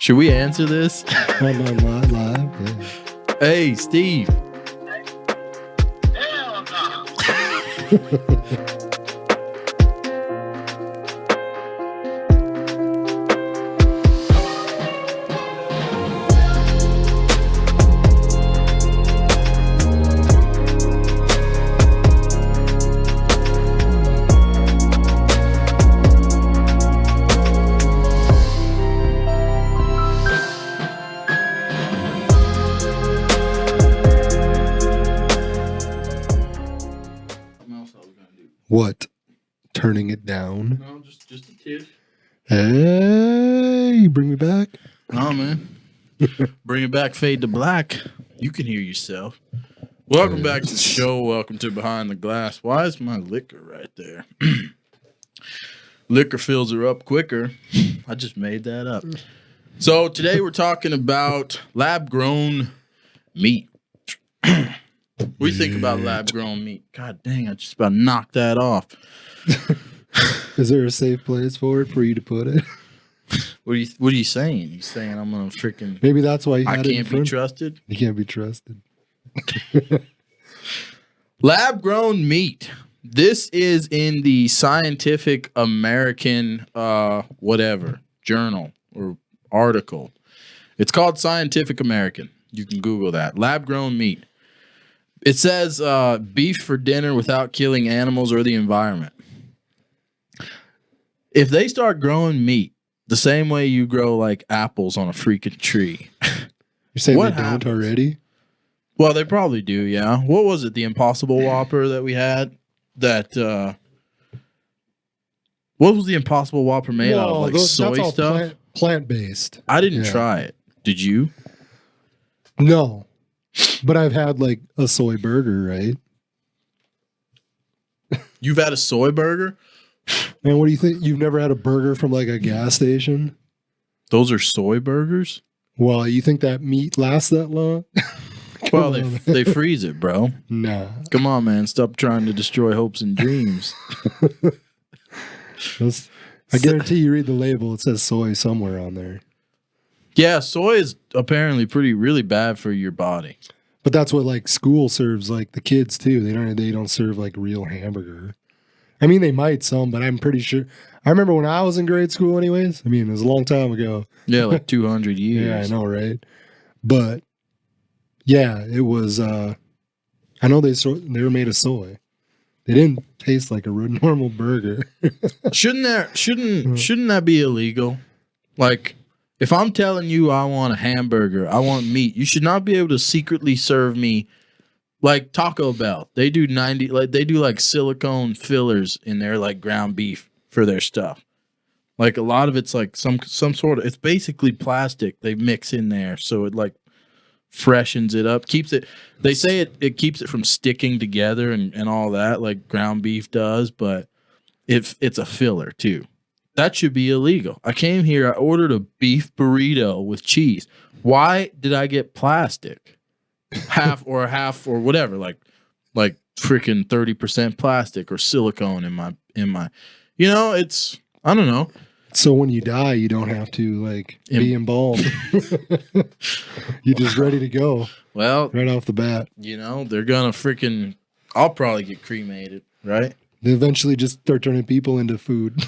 Should we answer this? I'm on live. Yeah. Hey, Steve. Hell no. What? Turning it down? No, just a tip. Hey, bring me back. Oh, man. Bring it back, fade to black. You can hear yourself. Welcome back to the show. Welcome to Behind the Glass. Why is my liquor right there? Liquor fills her up quicker. I just made that up. So today we're talking about lab-grown meat. What do you think about lab-grown meat? God dang, I just about knocked that off. Is there a safe place for you to put it? What are you saying? You saying I'm gonna freaking? Maybe that's why you I had it in can't be front. trusted. You can't be trusted. Lab-grown meat. This is in the Scientific American whatever journal or article. It's called Scientific American. You can Google that. Lab-grown meat. It says beef for dinner without killing animals or the environment. If they start growing meat the same way you grow like apples on a freaking tree. You're saying What they happens? don't already? Well, they probably do, yeah. What was it? The Impossible Whopper that we had? That what was the Impossible Whopper made out of? Like soy that's all stuff? plant-based. I didn't Yeah. try it. Did you? No. But I've had like a soy burger, right? You've had a soy burger? And what do you think? You've never had a burger from like a gas station? Those are soy burgers? Well, you think that meat lasts that long? Well, Come on, man. they freeze it, bro. Nah. Come on, man. Stop trying to destroy hopes and dreams. I guarantee you read the label, it says soy somewhere on there. Yeah, soy is apparently really bad for your body. But that's what like school serves like the kids too. They don't serve like real hamburger. I mean, they might some, but I'm pretty sure. I remember when I was in grade school anyways. I mean, it was a long time ago. Yeah, like 200 years. Yeah, I know, right? But yeah, it was I know they were made of soy. They didn't taste like a normal burger. Shouldn't that be illegal? Like, if I'm telling you I want a hamburger, I want meat, you should not be able to secretly serve me like Taco Bell. They do silicone fillers in their like ground beef for their stuff. Like a lot of it's like some sort of, it's basically plastic they mix in there so it like freshens it up, keeps it. They say it keeps it from sticking together and all that like ground beef does, but if it's a filler too. That should be illegal. I came here, I ordered a beef burrito with cheese. Why did I get plastic? half or whatever, like freaking 30% plastic or silicone in my it's, I don't know. So when you die, you don't have to like be embalmed. You're just ready to go. Well, right off the bat. They're gonna freaking, I'll probably get cremated, right? They eventually just start turning people into food.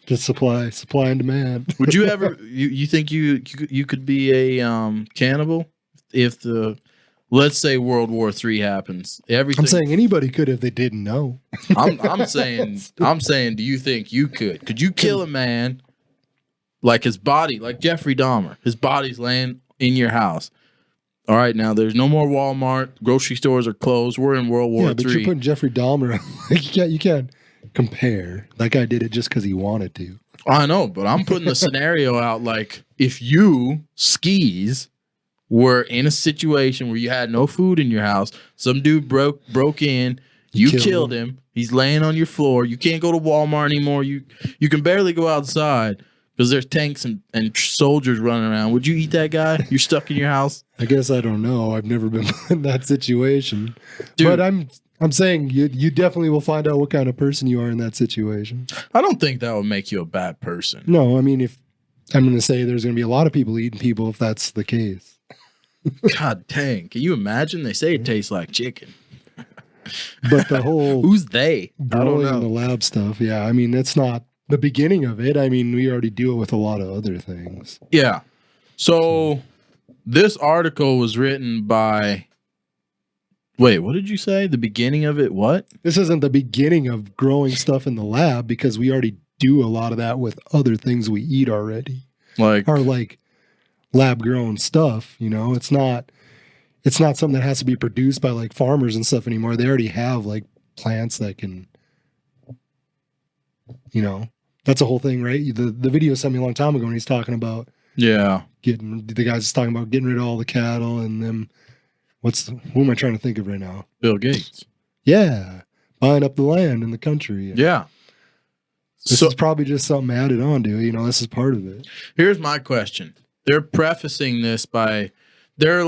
Just supply and demand. Would you ever? You think you could be a cannibal if let's say World War III happens? Everything. I'm saying anybody could if they didn't know. I'm saying. Do you think you could? Could you kill a man? Like his body, like Jeffrey Dahmer, his body's laying in your house. All right, now there's no more Walmart. Grocery stores are closed. We're in World War III. But you're putting Jeffrey Dahmer. You can't compare. That guy did it just because he wanted to. I know, but I'm putting the scenario out like if you skis were in a situation where you had no food in your house, some dude broke in, you killed him. He's laying on your floor. You can't go to Walmart anymore. You can barely go outside because there's tanks and soldiers running around. Would you eat that guy? You're stuck in your house. I guess I don't know. I've never been in that situation. Dude, but I'm saying you definitely will find out what kind of person you are in that situation. I don't think that would make you a bad person. No, I mean I'm going to say there's going to be a lot of people eating people if that's the case. God dang. Can you imagine? They say it tastes like chicken. But the whole Who's they? I don't growing in the know. lab stuff, yeah. I mean, that's not the beginning of it. I mean, we already deal with a lot of other things. Yeah. So this article was written by. Wait, what did you say? The beginning of it? What? This isn't the beginning of growing stuff in the lab because we already do a lot of that with other things we eat already. Like, Or like lab grown stuff, you know. It's not something that has to be produced by like farmers and stuff anymore. They already have like plants that can, you know, that's a whole thing, right? The video sent me a long time ago and he's talking about yeah. the guy's talking about getting rid of all the cattle and them. Who am I trying to think of right now? Bill Gates. Yeah. Buying up the land in the country. Yeah. This is probably just something added on to it. You know, this is part of it. Here's my question. They're prefacing this by, they're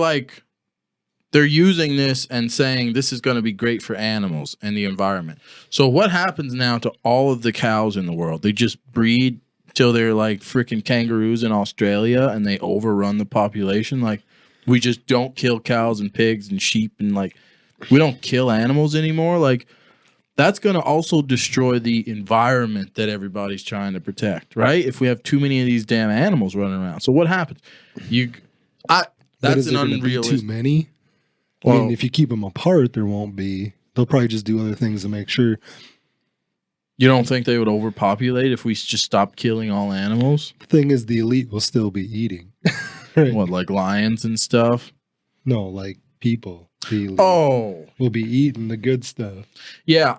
using this and saying this is going to be great for animals and the environment. So what happens now to all of the cows in the world? They just breed till they're like freaking kangaroos in Australia and they overrun the population. Like, we just don't kill cows and pigs and sheep and like, we don't kill animals anymore. Like, that's going to also destroy the environment that everybody's trying to protect, right? If we have too many of these damn animals running around. So what happens? That's an unrealistic. Too many? I mean, if you keep them apart, there won't be. They'll probably just do other things to make sure. You don't think they would overpopulate if we just stopped killing all animals? The thing is, the elite will still be eating. Right? What, like lions and stuff? No, like people. The elite will be eating the good stuff. Yeah,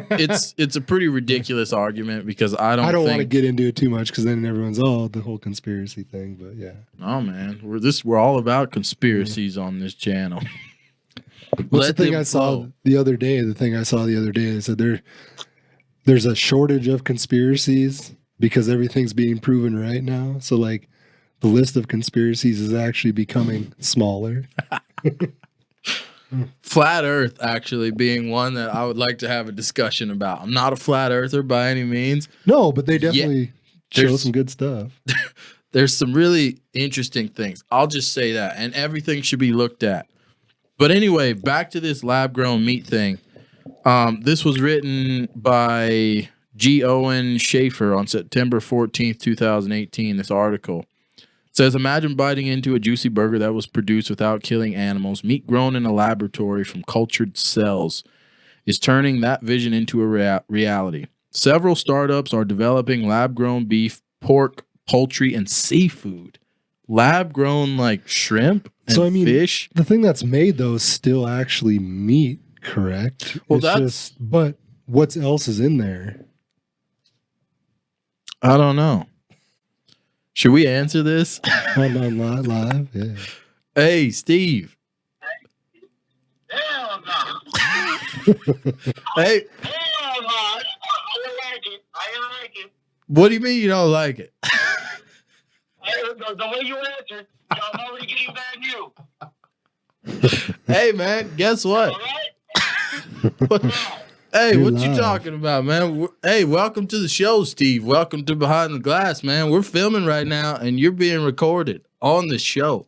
it's a pretty ridiculous argument because I don't want to get into it too much because then everyone's the whole conspiracy thing. But yeah, oh man, we're all about conspiracies on this channel. What's the thing I saw the other day? They said there's a shortage of conspiracies because everything's being proven right now. So like the list of conspiracies is actually becoming smaller. Flat Earth actually being one that I would like to have a discussion about. I'm not a flat earther by any means. No, but they definitely show some good stuff. There's some really interesting things. I'll just say that. And everything should be looked at. But anyway, back to this lab-grown meat thing. This was written by G. Owen Schaefer on September 14th, 2018, this article. It says, imagine biting into a juicy burger that was produced without killing animals. Meat grown in a laboratory from cultured cells is turning that vision into a reality. Several startups are developing lab-grown beef, pork, poultry, and seafood. Lab-grown like shrimp and fish. The thing that's made, though, is still actually meat, correct? Well, but what else is in there? I don't know. Should we answer this? On live, yeah. Hey, Steve. Hell no. Hey. Hell no. I don't like it. I don't like it. What do you mean you don't like it? The way you answered, I'm already getting bad news. Hey, man, guess what? All right? Hey, You're what live. you talking about, man? Hey, welcome to the show, Steve. Welcome to Behind the Glass, man. We're filming right now, and you're being recorded on the show.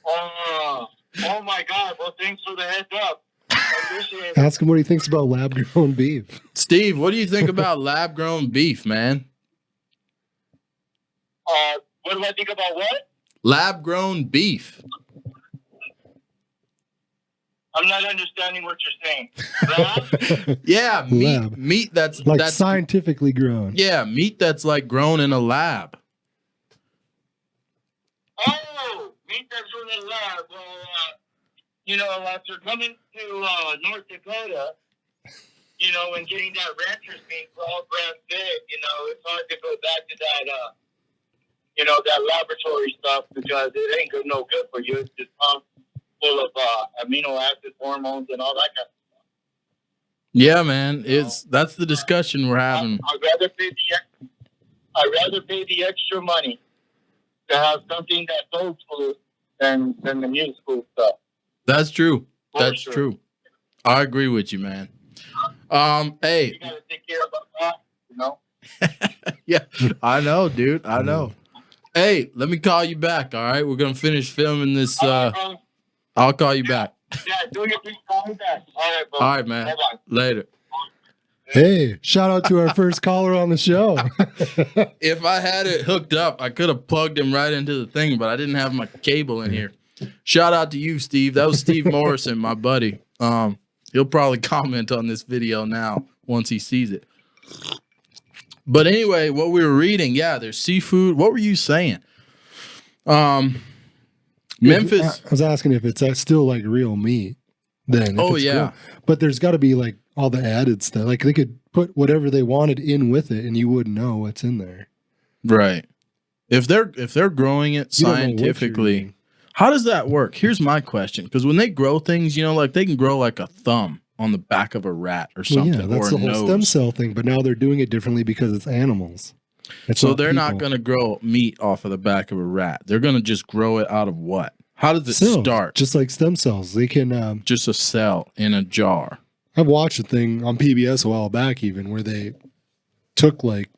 Oh my God. Well, thanks for the heads up. I appreciate it. Ask him what he thinks about lab-grown beef. Steve, what do you think about lab-grown beef, man? What do I think about what? Lab-grown beef. I'm not understanding what you're saying. Lab? Yeah, Lab. meat that's Like that's scientifically grown. yeah, meat that's like grown in a lab. Oh, meat that's in the lab. Well, after coming to North Dakota, and getting that rancher's meat all brand fed, it's hard to go back to that, that laboratory stuff because it ain't no good for you. It's just full of amino acid hormones and all that kind of stuff. Yeah, man. That's the discussion we're having. I'd rather pay the extra money to have something that's old school than the new school stuff. That's true. That's sure. true. I agree with you, man. Hey. You gotta take care of that, Yeah, I know, dude. I know. Hey, let me call you back. All right, we're gonna finish filming this. I'll call you back. Yeah, do your thing. Call me back. All right, bro. All right, man. Bye-bye. Later. Hey, shout out to our first caller on the show. If I had it hooked up, I could have plugged him right into the thing, but I didn't have my cable in here. Shout out to you, Steve. That was Steve Morrison, my buddy. He'll probably comment on this video now once he sees it. But anyway, what we were reading, yeah, there's seafood. What were you saying? Memphis. I was asking if it's still like real meat. Then, Oh yeah, cool. But there's got to be like all the added stuff. Like they could put whatever they wanted in with it, and you wouldn't know what's in there. right. If they're growing it scientifically, how does that work? Here's my question: because when they grow things, like they can grow like a thumb on the back of a rat or something. Well, yeah, that's or the whole nose. stem cell thing. But now they're doing it differently because it's animals. So they're not going to grow meat off of the back of a rat. They're going to just grow it out of what? How does it start? Just like stem cells. They can just a cell in a jar. I've watched a thing on PBS a while back even where they took like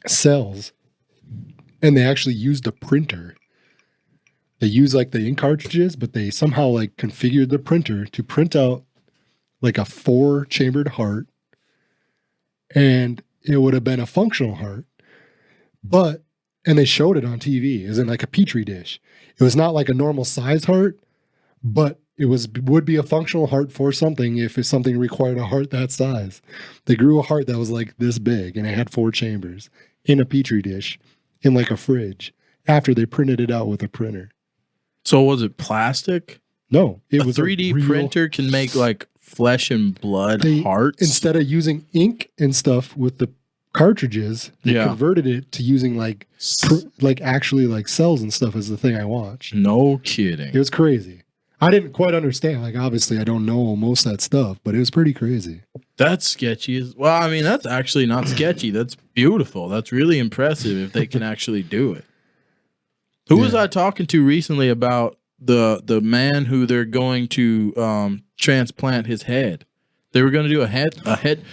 cells and they actually used a printer. They use like the ink cartridges, but they somehow like configured the printer to print out like a 4-chambered heart, and it would have been a functional heart. And they showed it on TV as in like a petri dish. It was not like a normal size heart, but it would be a functional heart for something if something required a heart that size. They grew a heart that was like this big and it had 4 chambers in a petri dish in like a fridge after they printed it out with a printer. So was it plastic? No, it was 3D printer can make like flesh and blood hearts. Instead of using ink and stuff with the cartridges, they converted it to using like actually like cells and stuff is the thing I watched. No kidding. It was crazy. I didn't quite understand. Like obviously I don't know most of that stuff, but it was pretty crazy. That's sketchy. Well, I mean, that's actually not sketchy. That's beautiful. That's really impressive if they can actually do it. Who was I talking to recently about the man who they're going to transplant his head? They were going to do a head.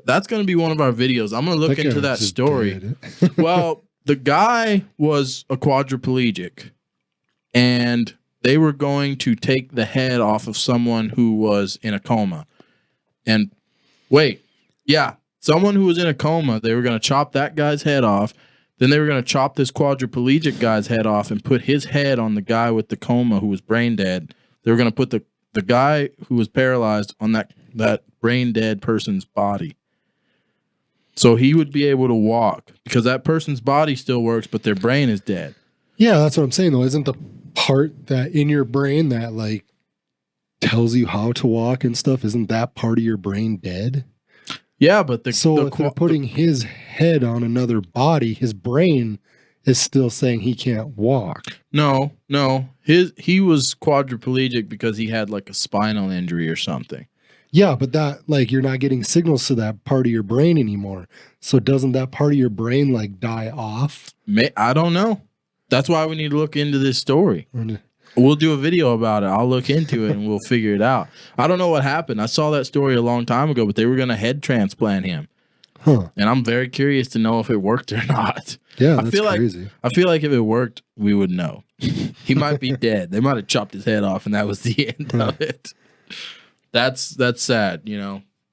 That's going to be one of our videos. I'm going to look into that story. Well, the guy was a quadriplegic, and they were going to take the head off of someone who was in a coma. And someone who was in a coma, they were going to chop that guy's head off. Then they were going to chop this quadriplegic guy's head off and put his head on the guy with the coma who was brain dead. They were going to put the guy who was paralyzed on that brain dead person's body. So he would be able to walk because that person's body still works, but their brain is dead. Yeah, that's what I'm saying though. Isn't the part that in your brain that like tells you how to walk and stuff, isn't that part of your brain dead? Yeah, but if they're putting his head on another body, his brain is still saying he can't walk. No. He was quadriplegic because he had like a spinal injury or something. Yeah, but that like you're not getting signals to that part of your brain anymore. So doesn't that part of your brain like die off? I don't know. That's why we need to look into this story. We'll do a video about it. I'll look into it and we'll figure it out. I don't know what happened. I saw that story a long time ago, but they were going to head transplant him. Huh. And I'm very curious to know if it worked or not. Yeah, that's crazy. I feel like if it worked, we would know. He might be dead. They might have chopped his head off and that was the end of it. That's sad,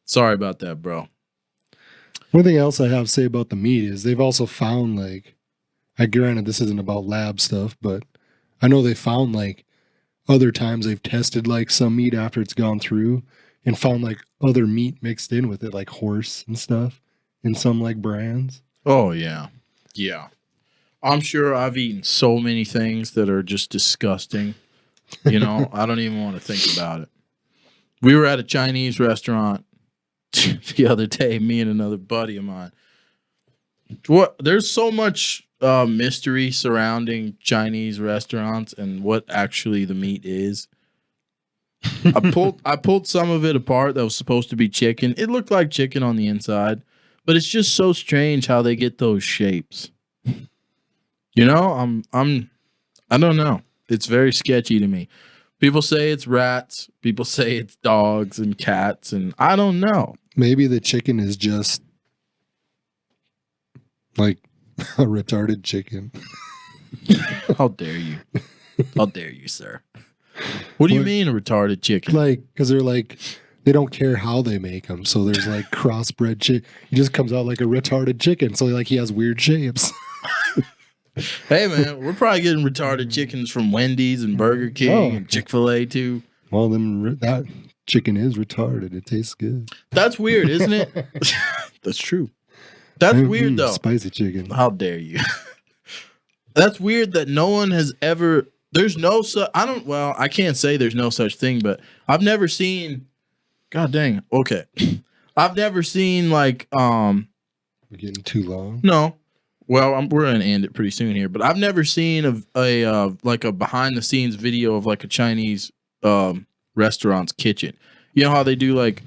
Sorry about that, bro. One thing else I have to say about the meat is they've also found like, granted this isn't about lab stuff, but I know they found like other times they've tested like some meat after it's gone through and found like other meat mixed in with it, like horse and stuff in some like brands. Oh yeah. Yeah. I'm sure I've eaten so many things that are just disgusting. I don't even want to think about it. We were at a Chinese restaurant the other day, me and another buddy of mine. There's so much mystery surrounding Chinese restaurants and what actually the meat is. I pulled some of it apart that was supposed to be chicken. It looked like chicken on the inside, but it's just so strange how they get those shapes. I don't know. It's very sketchy to me. People say it's rats. People say it's dogs and cats, and I don't know. Maybe the chicken is just Like a retarded chicken. How dare you? How dare you, sir? What do you mean a retarded chicken? Like, because they're like, they don't care how they make them. So there's like crossbred chicken. He just comes out like a retarded chicken. So like he has weird shapes. Hey, man, we're probably getting retarded chickens from Wendy's and Burger King and Chick-fil-A, too. Well, that chicken is retarded. It tastes good. That's weird, isn't it? That's true. That's weird, though. Spicy chicken. How dare you? That's weird that no one has ever... There's no... I can't say there's no such thing, but I've never seen... God dang. Okay. I've never seen, like... We're getting too long? No. Well, we're going to end it pretty soon here, but I've never seen a behind-the-scenes video of, like, a Chinese restaurant's kitchen. You know how they do, like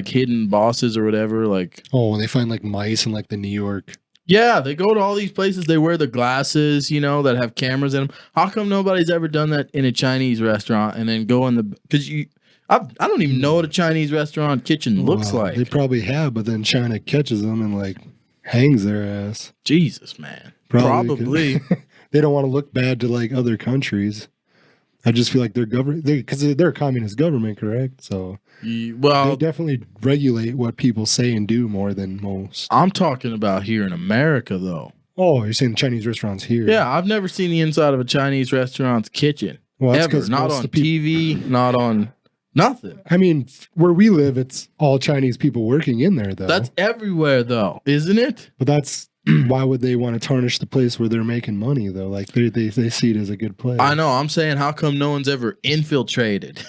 hidden bosses or whatever? Like, when they find, like, mice in, like, the New York... Yeah, they go to all these places. They wear the glasses, that have cameras in them. How come nobody's ever done that in a Chinese restaurant and then go in the... Because I don't even know what a Chinese restaurant kitchen looks like. They probably have, but then China catches them and, like, hangs their ass. Jesus, man. Probably. They don't want to look bad to, like, other countries. I just feel like their government... Because they're a communist government, correct? So... Well, they definitely regulate what people say and do more than most. I'm talking about here in America, though. Oh, you're saying Chinese restaurants here? Yeah, I've never seen the inside of a Chinese restaurant's kitchen. Well, ever. Not on TV, not on nothing. I mean, where we live, it's all Chinese people working in there, though. That's everywhere, though, isn't it? But that's... Why would they want to tarnish the place where they're making money, though? Like, they see it as a good place. I know. I'm saying, how come no one's ever infiltrated?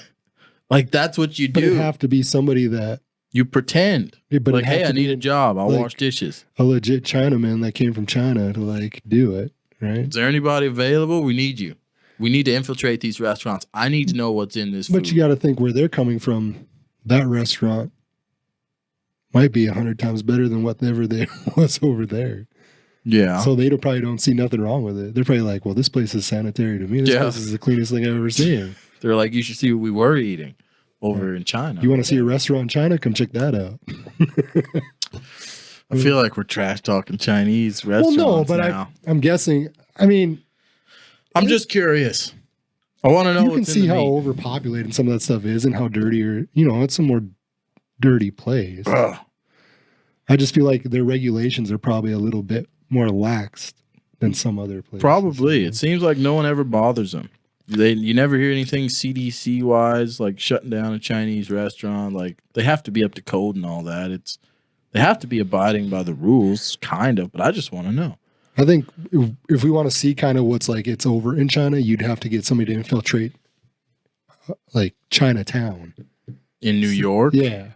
Like, that's what you do. But it'd have to be somebody that... You pretend. Yeah, but like, hey, I need a job. I'll wash dishes. A legit Chinaman that came from China to, like, do it, right? Is there anybody available? We need you. We need to infiltrate these restaurants. I need to know what's in this food. But you got to think where they're coming from. That restaurant might be 100 times better than whatever there was over there. Yeah. So they probably don't see nothing wrong with it. They're probably like, well, this place is sanitary to me. This place is the cleanest thing I've ever seen. They're like, you should see what we were eating over in China. You want to see a restaurant in China? Come check that out. I feel like we're trash talking Chinese restaurants. Well, no, but I'm guessing. I mean, I'm just curious. I want to know. You can see how overpopulated some of that stuff is and how dirty, it's a more dirty place. Ugh. I just feel like their regulations are probably a little bit more lax than some other places. Probably. It seems like no one ever bothers them. You never hear anything CDC wise, like shutting down a Chinese restaurant. Like, they have to be up to code and all that. They have to be abiding by the rules, kind of. But I just want to know. I think if we want to see kind of what's like it's over in China, you'd have to get somebody to infiltrate like Chinatown in New York. Yeah,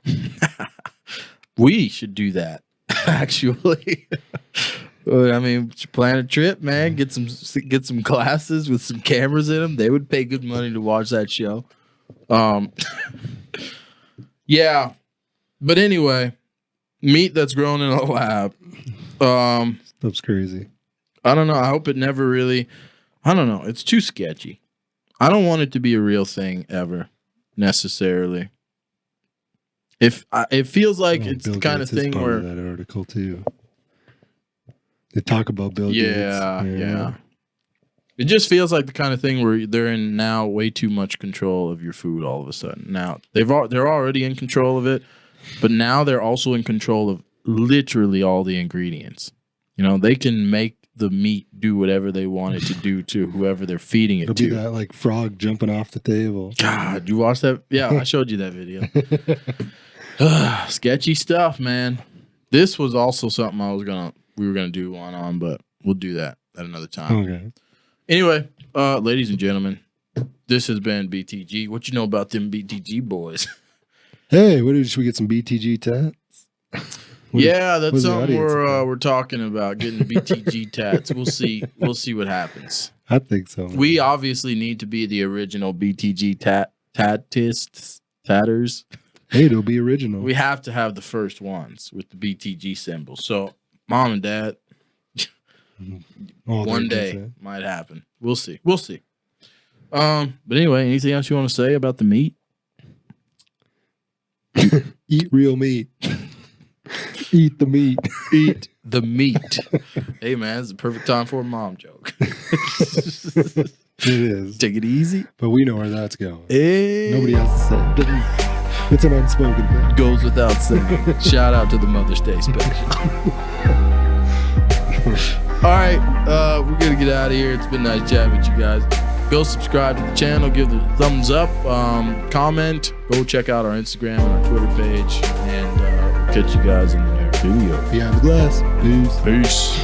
we should do that. Actually. I mean, plan a trip, man. Get some classes with some cameras in them. They would pay good money to watch that show. Yeah, but anyway, meat that's grown in a lab. Stuff's crazy. I don't know. I hope it never really. I don't know. It's too sketchy. I don't want it to be a real thing ever, necessarily. It feels like it's the kind of thing where that article too. They talk about Bill Gates. Yeah. It just feels like the kind of thing where they're in now way too much control of your food all of a sudden. Now, they're already in control of it, but now they're also in control of literally all the ingredients. They can make the meat do whatever they want it to do to whoever they're feeding it to. It'll be that like frog jumping off the table. God, you watched that? Yeah, I showed you that video. Sketchy stuff, man. This was also something we were gonna do one on, but we'll do that at another time. Okay. Anyway, ladies and gentlemen, this has been BTG. What you know about them BTG boys? Hey, should we get some BTG tats? That's something we're talking about, getting BTG tats. We'll see what happens. I think so. We obviously need to be the original BTG tatters. Hey, it'll be original. We have to have the first ones with the BTG symbol. So, Mom and Dad, one day might happen. We'll see. But anyway, anything else you want to say about the meat? Eat real meat. Eat the meat. Eat the meat. Hey, man, it's the perfect time for a mom joke. It is. Take it easy. But we know where that's going. Hey. Nobody has to say it. It's an unspoken thing. Goes without saying. Shout out to the Mother's Day special. All right, we're going to get out of here. It's been nice chatting with you guys. Go subscribe to the channel. Give the thumbs up. Comment. Go check out our Instagram and our Twitter page. And we'll catch you guys in the next video. Behind the glass. Peace. Peace.